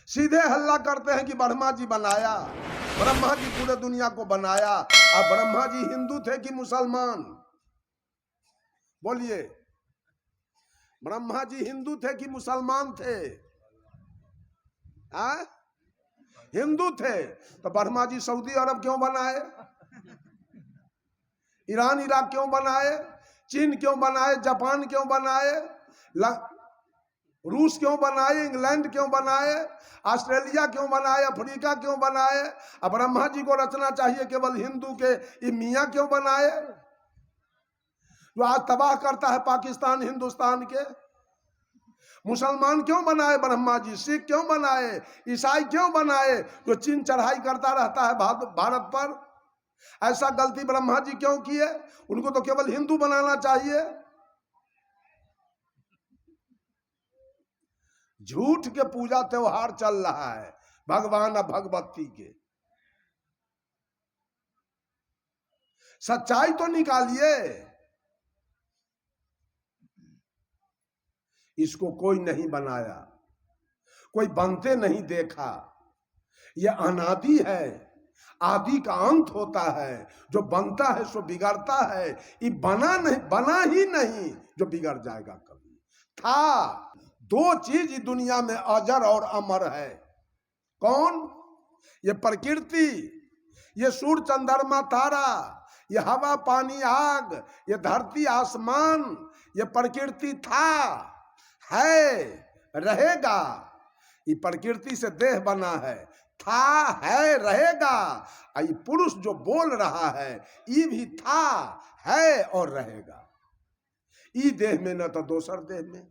सीधे हल्ला करते हैं कि ब्रह्मा जी बनाया, ब्रह्मा जी पूरे दुनिया को बनाया। अब ब्रह्मा जी हिंदू थे कि मुसलमान? बोलिए, ब्रह्मा जी हिंदू थे कि मुसलमान थे? आ? हिंदू थे। तो ब्रह्मा जी सऊदी अरब क्यों बनाए? ईरान इराक क्यों बनाए? चीन क्यों बनाए? जापान क्यों बनाए? रूस क्यों बनाए? इंग्लैंड क्यों बनाए? ऑस्ट्रेलिया क्यों बनाए? अफ्रीका क्यों बनाए? अब ब्रह्मा जी को रचना चाहिए केवल हिंदू के, ये मियाँ क्यों बनाए? जो आज तबाह करता है पाकिस्तान हिंदुस्तान के। मुसलमान क्यों बनाए ब्रह्मा जी? सिख क्यों बनाए? ईसाई क्यों बनाए? जो चीन चढ़ाई करता रहता है भारत पर। ऐसा गलती ब्रह्मा जी क्यों किए? उनको तो केवल हिंदू बनाना चाहिए। झूठ के पूजा त्योहार चल रहा है, भगवान और भगवती के। सच्चाई तो निकालिए। इसको कोई नहीं बनाया, कोई बनते नहीं देखा। यह अनादि है, आदि का अंत होता है। जो बनता है सो बिगड़ता है। ये बना ही नहीं जो बिगड़ जाएगा कभी। था दो चीज दुनिया में अजर और अमर है। कौन? ये प्रकृति, ये सूर्य चंद्रमा तारा, ये हवा पानी आग, ये धरती आसमान। ये प्रकृति था, है, रहेगा। ये प्रकृति से देह बना है, था, है, रहेगा। ये पुरुष जो बोल रहा है ये भी था, है और रहेगा। ई देह में न तो दोसर देह में।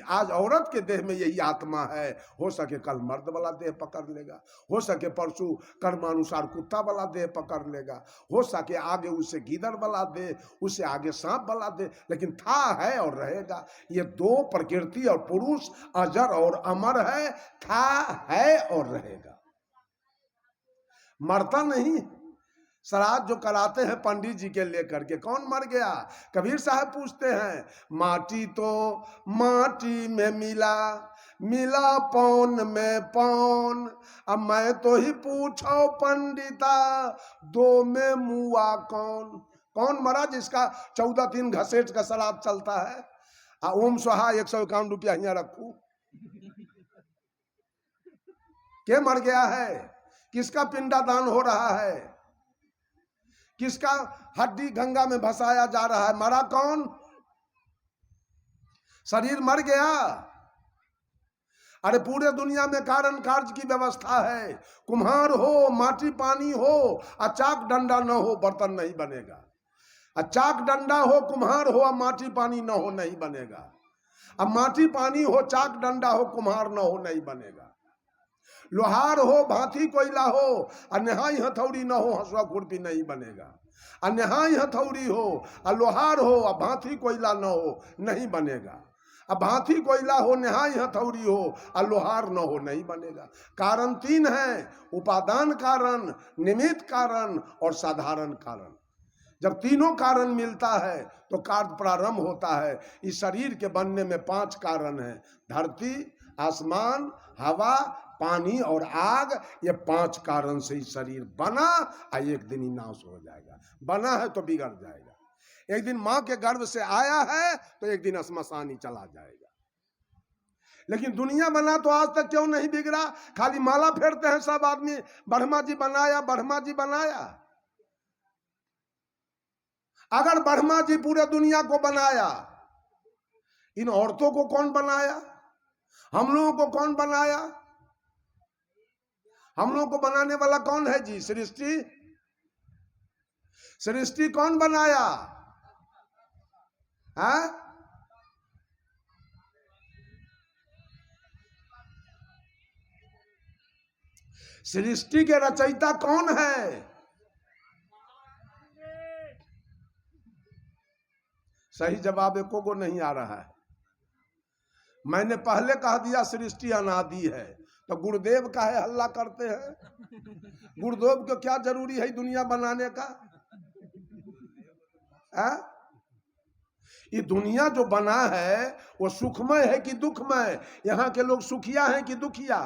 आज औरत के देह में यही आत्मा है। हो सके कल मर्द वाला देह पकड़ लेगा, हो सके परसों कर्मानुसार कुत्ता वाला देह पकड़ लेगा, हो सके आगे उससे गीदड़ वाला देह, उससे आगे सांप वाला देह, लेकिन था, है और रहेगा। ये दो प्रकृति और पुरुष अजर और अमर है। था, है और रहेगा, मरता नहीं। श्राद्ध जो कराते हैं पंडित जी के लेकर के, कौन मर गया? कबीर साहब पूछते हैं, माटी तो माटी में मिला, मिला पौन में पौन। अब मैं तो ही पूछो पंडिता, दो में मुआ कौन? कौन मरा जिसका 14 दिन घसेट का श्राद्ध चलता है? ओम स्वाहा 151 रुपया यहाँ रखू। क्या मर गया है? किसका पिंडादान हो रहा है? किसका हड्डी गंगा में भसाया जा रहा है? मरा कौन? शरीर मर गया। अरे पूरे दुनिया में कारण कार्य की व्यवस्था है। कुम्हार हो, माटी पानी हो, चाक डंडा न हो बर्तन नहीं बनेगा। चाक डंडा हो, कुम्हार हो, माटी पानी न हो नहीं बनेगा। अब माटी पानी हो, चाक डंडा हो, कुम्हार न हो नहीं बनेगा। लोहार हो, भांति कोयला हो, और नहाई हथौड़ी न हो, हंसुआ खुरपी नहीं बनेगा। और नहाई हथौड़ी हो, और लोहार हो, और भांति कोयला न हो नहीं बनेगा। अब भांति कोयला हो, नहाई हथौड़ी हो, और लोहार न हो नहीं बनेगा। कारण तीन है, उपादान कारण, निमित्त कारण और साधारण कारण। जब तीनों कारण मिलता है तो कार्य प्रारंभ होता है। इस शरीर के बनने में 5 कारण हैं, धरती, आसमान, हवा, पानी और आग। ये 5 कारण से ही शरीर बना, और एक दिन ही नाश हो जाएगा। बना है तो बिगड़ जाएगा। एक दिन मां के गर्भ से आया है तो एक दिन श्मशान ही चला जाएगा। लेकिन दुनिया बना तो आज तक क्यों नहीं बिगड़ा? खाली माला फेरते हैं सब आदमी, ब्रह्मा जी बनाया, ब्रह्मा जी बनाया। अगर ब्रह्मा जी पूरे दुनिया को बनाया, इन औरतों को कौन बनाया? हम लोगों को कौन बनाया? हम लोगों को बनाने वाला कौन है जी? सृष्टि। सृष्टि कौन बनाया है? सृष्टि के रचयिता कौन है? सही जवाब एको को नहीं आ रहा है। मैंने पहले कह दिया सृष्टि अनादि है, तो गुरुदेव काहे हल्ला करते हैं? गुरुदेव को क्या जरूरी है दुनिया बनाने का? ये दुनिया जो बना है वो सुखमय है कि दुखमय? यहाँ के लोग सुखिया हैं कि दुखिया?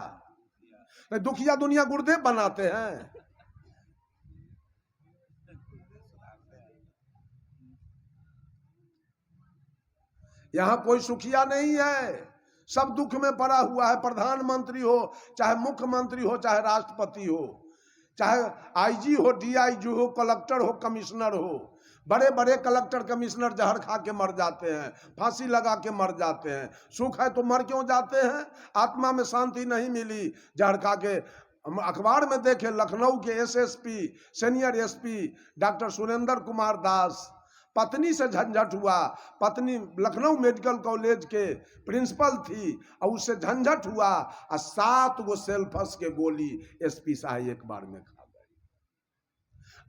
दुखिया दुनिया गुरुदेव बनाते हैं। यहां कोई सुखिया नहीं है, सब दुख में पड़ा हुआ है। प्रधानमंत्री हो, चाहे मुख्यमंत्री हो, चाहे राष्ट्रपति हो, चाहे आईजी हो, डीआईजी हो, कलेक्टर हो, कमिश्नर हो। बड़े बड़े कलेक्टर कमिश्नर जहर खा के मर जाते हैं, फांसी लगा के मर जाते हैं। सुख है तो मर क्यों जाते हैं? आत्मा में शांति नहीं मिली, जहर खा के। हम अखबार में देखे लखनऊ के SSP, senior SP doctor Surendra Kumar Das, पत्नी से झंझट हुआ। पत्नी लखनऊ मेडिकल कॉलेज के प्रिंसिपल थी और उससे झंझट हुआ और 7 गो सेल्फस के गोली एसपी साहब एक बार में खा गए।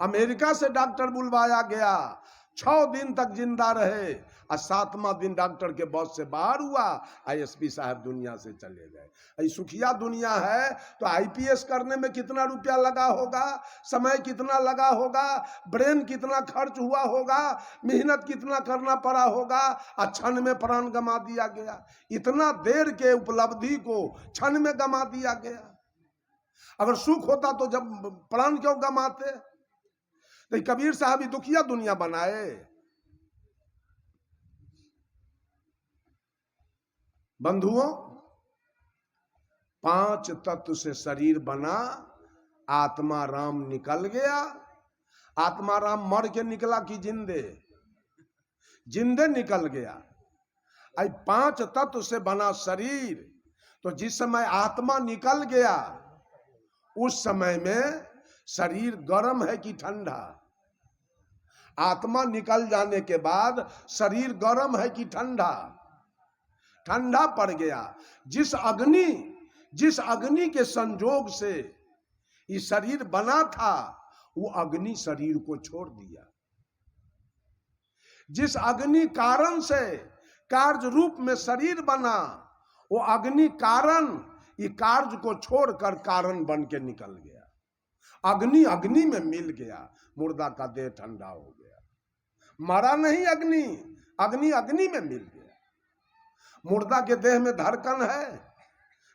अमेरिका से डॉक्टर बुलवाया गया, 6 दिन तक जिंदा रहे और 7वां दिन डॉक्टर के बस से बाहर हुआ और एसपी साहब दुनिया से चले गए। ये सुखिया दुनिया है। तो आईपीएस करने में कितना रुपया लगा होगा, समय कितना लगा होगा, ब्रेन कितना खर्च हुआ होगा, मेहनत कितना करना पड़ा होगा, और क्षण में प्राण गंवा दिया गया। इतना देर के उपलब्धि को क्षण में गंवा दिया गया। अगर सुख होता तो जब प्राण क्यों गंवाते? तो कबीर साहब ही दुखिया दुनिया बनाए। बंधुओं, 5 तत्व से शरीर बना, आत्मा राम निकल गया। आत्मा राम मर के निकला कि जिंदे? जिंदे निकल गया। 5 तत्व से बना शरीर, तो जिस समय आत्मा निकल गया उस समय में शरीर गर्म है कि ठंडा? आत्मा निकल जाने के बाद शरीर गर्म है कि ठंडा? ठंडा पड़ गया। जिस अग्नि के संजोग से ये शरीर बना था, वो अग्नि शरीर को छोड़ दिया। जिस अग्नि कारण से कार्य रूप में शरीर बना, वो अग्नि कारण ये कार्य को छोड़कर कारण बन के निकल गया। अग्नि अग्नि में मिल गया, मुर्दा का देह ठंडा हो गया। मरा नहीं अग्नि, अग्नि अग्नि में मिल गया। मुर्दा के देह में धड़कन है,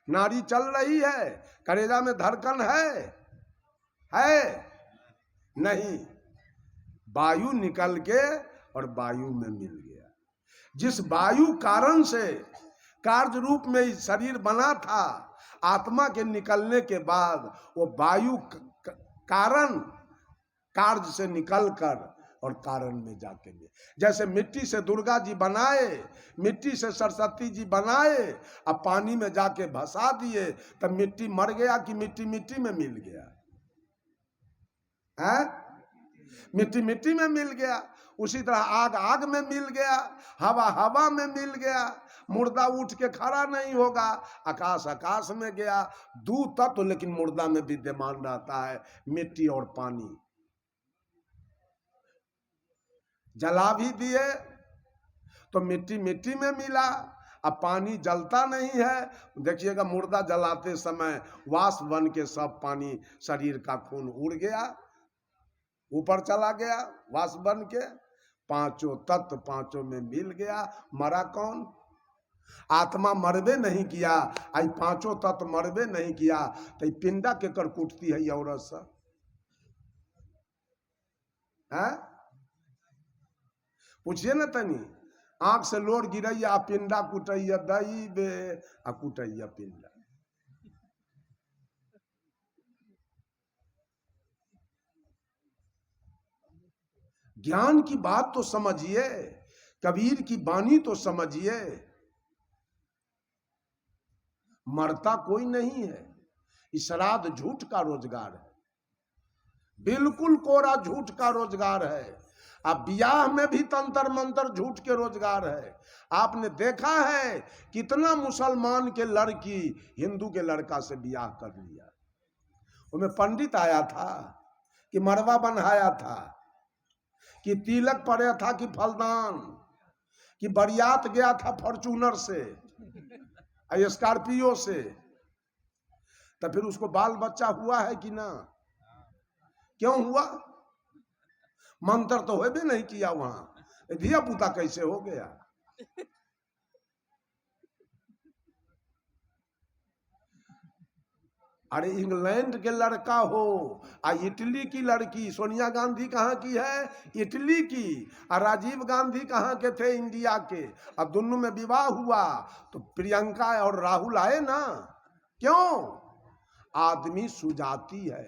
नाड़ी चल रही है, कलेजा में धड़कन है नहीं। वायु निकल के और वायु में मिल गया। जिस वायु कारण से कार्य रूप में शरीर बना था, आत्मा के निकलने के बाद वो वायु कारण कार्य से निकलकर और कारण में जाके मिले। जैसे मिट्टी से दुर्गा जी बनाए, मिट्टी से सरस्वती जी बनाए, अब पानी में जाके भसा दिए, तब मिट्टी मर गया कि मिट्टी मिट्टी में मिल गया? है मिट्टी मिट्टी में मिल गया। उसी तरह आग आग में मिल गया, हवा हवा में मिल गया। मुर्दा उठ के खड़ा नहीं होगा, आकाश आकाश में गया। 2 तत्व लेकिन मुर्दा में विद्यमान रहता है, मिट्टी और पानी। जला भी दिए तो मिट्टी मिट्टी में मिला, अब पानी जलता नहीं है। देखिएगा मुर्दा जलाते समय वाष्प बन के सब पानी शरीर का खून उड़ गया, ऊपर चला गया वाष्प बन के। 5 तत्व 5 में मिल गया। मरा कौन? आत्मा मरबे नहीं किया, आई 5 तत्व मरबे नहीं किया, तो पिंडा के कर कुटती है औरत सब है? पूछिए न तनी, आंख से लोर गिरैया पिंडा कुटैया दई बे आ कुटैया पिंडा। ज्ञान की बात तो समझिए, कबीर की बानी तो समझिए। मरता कोई नहीं है। श्राद्ध झूठ का रोजगार है, बिल्कुल कोरा झूठ का रोजगार है। अब ब्याह में भी तंत्र मंत्र झूठ के रोजगार है। आपने देखा है कितना मुसलमान के लड़की हिंदू के लड़का से ब्याह कर लिया। उनमें पंडित आया था कि मरवा बन्हाया था कि तिलक पड़ा था कि फलदान, कि बरियात गया था फॉर्चूनर से, स्कॉर्पियो से, तो फिर उसको बाल बच्चा हुआ है कि ना? क्यों हुआ? मंत्र तो हो भी नहीं किया वहां, धिया पुता कैसे हो गया? अरे इंग्लैंड के लड़का हो आ इटली की लड़की, सोनिया गांधी कहाँ की है? इटली की। और राजीव गांधी कहाँ के थे? इंडिया के। अब दोनों में विवाह हुआ तो प्रियंका और राहुल आए ना। क्यों? आदमी सुजाती है।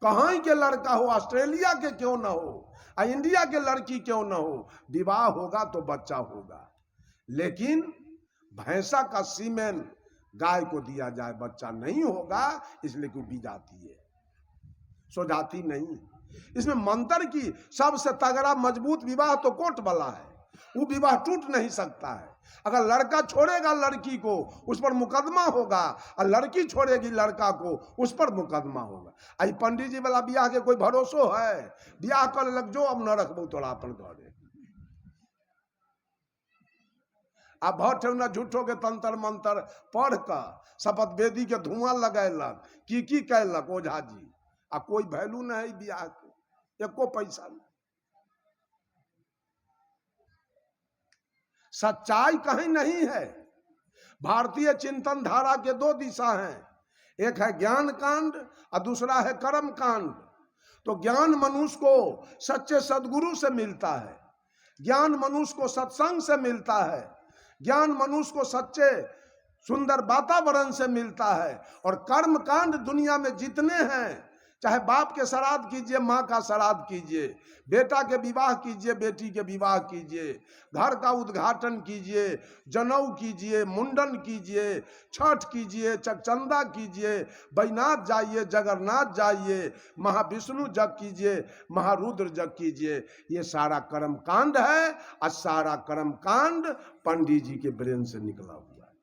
कहाँ के लड़का हो, ऑस्ट्रेलिया के क्यों ना हो, इंडिया के लड़की क्यों ना हो, विवाह होगा तो बच्चा होगा। लेकिन भैंसा का सीमेन गाय को दिया जाए, बच्चा नहीं होगा, इसलिए कि विजाती है, स्वजाति नहीं। इसमें मंत्र की सबसे तगड़ा मजबूत विवाह तो कोर्ट वाला है, वो विवाह टूट नहीं सकता है। अगर लड़का छोड़ेगा लड़की को, उस पर मुकदमा होगा, और लड़की छोड़ेगी लड़का को, उस पर मुकदमा होगा। आई पंडित जी वाला ब्याह के कोई भरोसो है? ब्याह कर लग जो, अब न रखबो तोरा अपन घरे। आ भट्ट न झूठो के तंत्र मंत्र पढ़ कर शपथ वेदी के धुआं लगैलक, की कैलक ओझा जी, आ कोई वैल्यू नहीं ब्याह के, एको पैसा नहीं। सच्चाई कहीं नहीं है। भारतीय चिंतन धारा के दो दिशा हैं, एक है ज्ञान कांड और दूसरा है कर्म कांड। तो ज्ञान मनुष्य को सच्चे सदगुरु से मिलता है, ज्ञान मनुष्य को सत्संग से मिलता है, ज्ञान मनुष्य को सच्चे सुंदर वातावरण से मिलता है। और कर्म कांड दुनिया में जितने हैं, चाहे बाप के श्राद्ध कीजिए, माँ का श्राद्ध कीजिए, बेटा के विवाह कीजिए, बेटी के विवाह कीजिए, घर का उद्घाटन कीजिए, जनेऊ कीजिए, मुंडन कीजिए, छठ कीजिए, चकचंदा कीजिए, बैनाथ जाइए, जगन्नाथ जाइए, महाविष्णु जग कीजिए, महारुद्र जग कीजिए, ये सारा कर्म कांड है। और सारा कर्म कांड पंडित जी के ब्रेन से निकला हुआ है।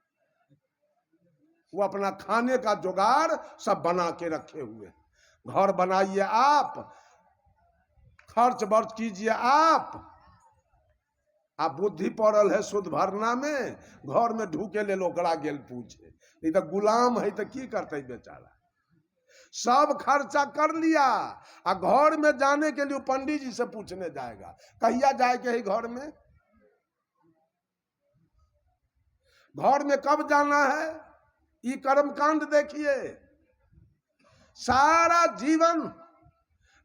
वो अपना खाने का जुगाड़ सब बना के रखे हुए। घर बनाइए आप, खर्च बर्च कीजिए आप बुद्धि पड़ल है शुद्ध भरना में, घर में ढूके ले लोकड़ा गेल पूछे, नहीं तो गुलाम है तो की करते बेचारा। सब खर्चा कर लिया, और घर में जाने के लिए पंडित जी से पूछने जाएगा, कहिया जाए के है घर में, घर में कब जाना है। ये कर्म कांड देखिए, सारा जीवन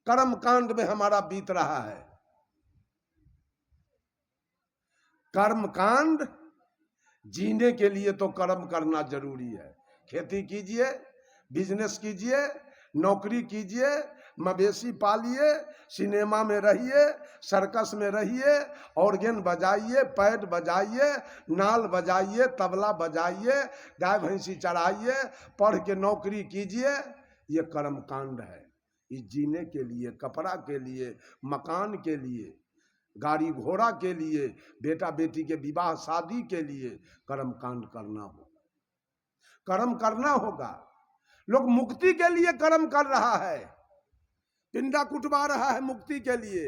कर्म कांड में हमारा बीत रहा है। कर्म कांड जीने के लिए तो कर्म करना जरूरी है। खेती कीजिए, बिजनेस कीजिए, नौकरी कीजिए, मवेशी पालिए, सिनेमा में रहिए, सर्कस में रहिए, ऑर्गन बजाइए, पैड बजाइए, नाल बजाइए, तबला बजाइए, गाय भैंसी चराइए, पढ़ के नौकरी कीजिए। ये कर्म कांड है। ये जीने के लिए, कपड़ा के लिए, मकान के लिए, गाड़ी घोड़ा के लिए, बेटा बेटी के विवाह शादी के लिए कर्म कांड करना होगा, कर्म करना होगा। लोग मुक्ति के लिए कर्म कर रहा है, पिंडा कुटवा रहा है मुक्ति के लिए,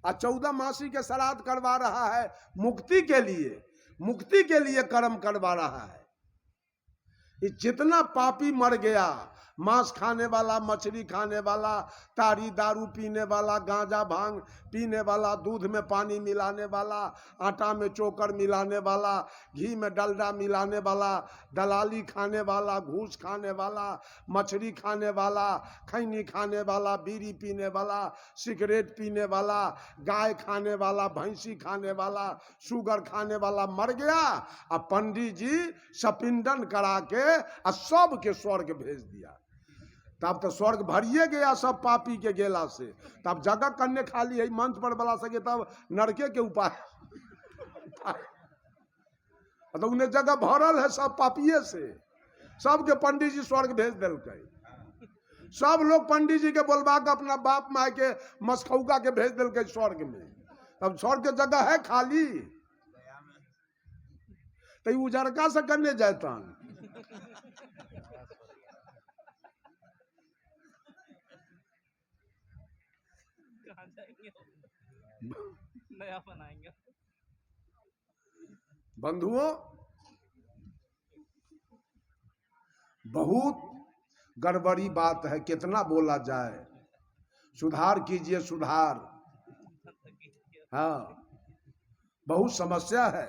और 14 मासी के श्राद्ध करवा रहा है मुक्ति के लिए कर्म करवा रहा है। जितना पापी मर गया, मांस खाने वाला, मछली खाने वाला, तारी दारू पीने वाला, गांजा भांग पीने वाला, दूध में पानी मिलाने वाला, आटा में चोकर मिलाने वाला, घी में डलडा मिलाने वाला, दलाली खाने वाला, घूस खाने वाला, मछली खाने वाला, खैनी खाने वाला, बीड़ी पीने वाला, सिगरेट पीने वाला, गाय खाने वाला, भैंसी खाने वाला, शुगर खाने वाला मर गया। अब पंडित जी सपिंडन करा के सब के स्वर्ग भेज दिया। तब तो स्वर्ग भरिए गया सब पापी के गेला से। तब जगह करने खाली है मंच पर बला सके, तब नरके के उपाय तो उन्हें जगह भरल है सब पापिये से। सबके पंडित जी स्वर्ग भेज दिलके, सब लोग पंडित जी के बोलवा के अपना बाप माय के मसखौका के भेज दिलके स्वर्ग में। तब स्वर्ग के जगह है खाली, तो उजरका से करने जाता नया बनाएंगे। बंधुओं, बहुत गड़बड़ी बात है, कितना बोला जाए। सुधार कीजिए, सुधार। हाँ, बहुत समस्या है।